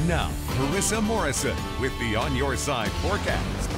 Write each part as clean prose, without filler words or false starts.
Now, Marissa Morrison with the On Your Side forecast.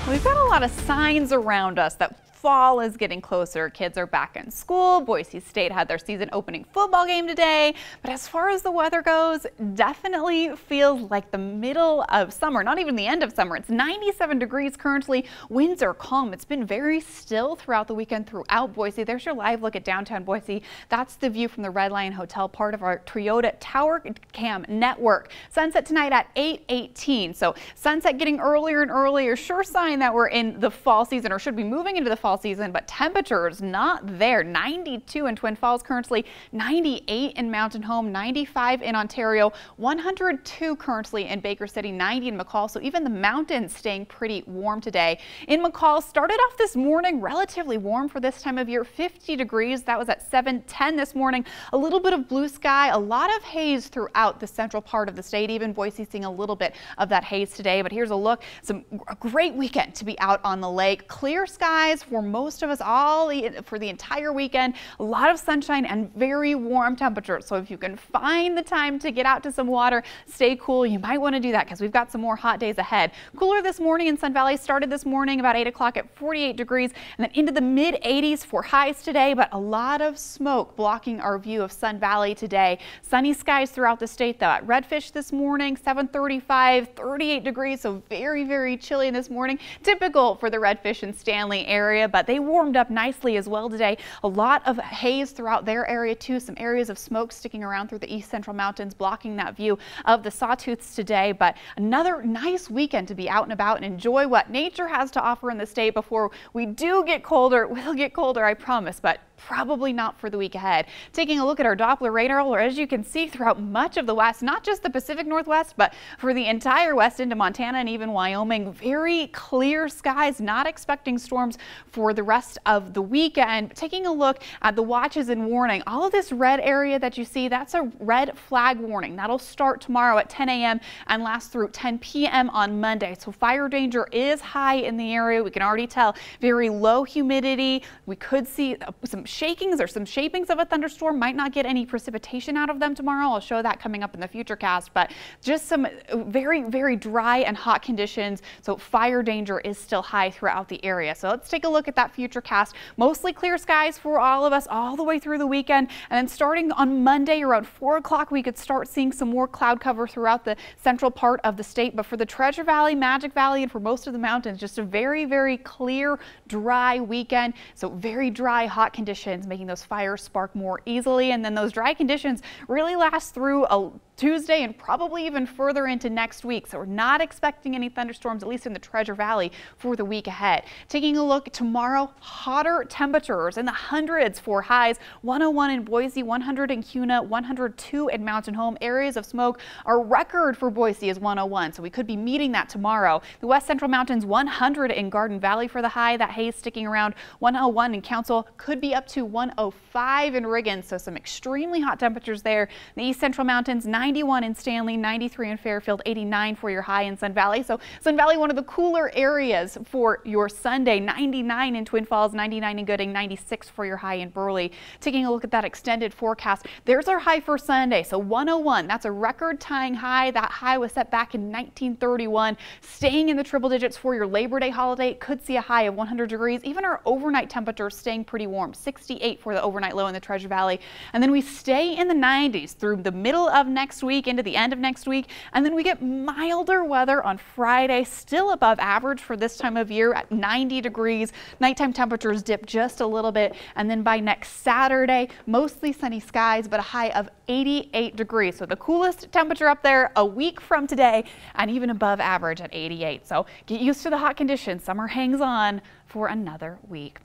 We've got a lot of signs around us that fall is getting closer. Kids are back in school. Boise State had their season opening football game today. But as far as the weather goes, definitely feels like the middle of summer, not even the end of summer. It's 97 degrees currently. Winds are calm. It's been very still throughout the weekend throughout Boise. There's your live look at downtown Boise. That's the view from the Red Lion Hotel, part of our Toyota Tower Cam network. Sunset tonight at 8:18. So sunset getting earlier and earlier. Sure sign that we're in the fall season, or should be moving into the fall season, but temperatures not there. 92 in Twin Falls currently, 98 in Mountain Home, 95 in Ontario, 102 currently in Baker City, 90 in McCall. So even the mountains staying pretty warm today. In McCall, started off this morning relatively warm for this time of year, 50 degrees. That was at 7:10 this morning. A little bit of blue sky, a lot of haze throughout the central part of the state. Even Boise seeing a little bit of that haze today. But here's a look. A great weekend to be out on the lake. Clear skies for most of us all for the entire weekend. A lot of sunshine and very warm temperatures. So if you can find the time to get out to some water, stay cool, you might want to do that because we've got some more hot days ahead. Cooler this morning in Sun Valley. Started this morning about 8 o'clock at 48 degrees and then into the mid 80s for highs today, but a lot of smoke blocking our view of Sun Valley today. Sunny skies throughout the state though. At Redfish this morning, 7:35, 38 degrees, so very, very chilly this morning. Typical for the Redfish and Stanley area, but they warmed up nicely as well today. A lot of haze throughout their area too. Some areas of smoke sticking around through the east central mountains, blocking that view of the Sawtooths today. But another nice weekend to be out and about and enjoy what nature has to offer in the state before we do get colder. We'll get colder, I promise, but probably not for the week ahead. Taking a look at our Doppler radar, or as you can see throughout much of the west, not just the Pacific Northwest, but for the entire west into Montana and even Wyoming, very clear skies, not expecting storms for the rest of the weekend. Taking a look at the watches and warning, all of this red area that you see, that's a red flag warning. That'll start tomorrow at 10 a.m. and last through 10 p.m. on Monday. So fire danger is high in the area. We can already tell very low humidity. We could see some shakings or some shapings of a thunderstorm. Might not get any precipitation out of them tomorrow. I'll show that coming up in the future cast, but just some very, very dry and hot conditions. So fire danger is still high throughout the area. So let's take a look at that future cast. Mostly clear skies for all of us all the way through the weekend. And then starting on Monday around 4 o'clock, we could start seeing some more cloud cover throughout the central part of the state. But for the Treasure Valley, Magic Valley, and for most of the mountains, just a very, very clear, dry weekend. So very dry, hot conditions, making those fires spark more easily. And then those dry conditions really last through a Tuesday and probably even further into next week. So we're not expecting any thunderstorms, at least in the Treasure Valley, for the week ahead. Taking a look tomorrow, hotter temperatures in the hundreds for highs. 101 in Boise, 100 in Kuna, 102 in Mountain Home. Areas of smoke. Our record for Boise is 101, so we could be meeting that tomorrow. The West Central Mountains, 100 in Garden Valley for the high. That haze sticking around. 101 in Council, could be up to 105 in Riggins, so some extremely hot temperatures there. The East Central Mountains, 91 in Stanley, 93 in Fairfield, 89 for your high in Sun Valley. So Sun Valley, one of the cooler areas for your Sunday. 99 in Twin Falls, 99 in Gooding, 96 for your high in Burley. Taking a look at that extended forecast, there's our high for Sunday. So 101, that's a record-tying high. That high was set back in 1931. Staying in the triple digits for your Labor Day holiday. Could see a high of 100 degrees. Even our overnight temperatures staying pretty warm. 68 for the overnight low in the Treasure Valley. And then we stay in the 90s through the middle of next week into the end of next week. And then we get milder weather on Friday, still above average for this time of year at 90 degrees. Nighttime temperatures dip just a little bit. And then by next Saturday, mostly sunny skies, but a high of 88 degrees. So the coolest temperature up there a week from today and even above average at 88. So get used to the hot conditions. Summer hangs on for another week.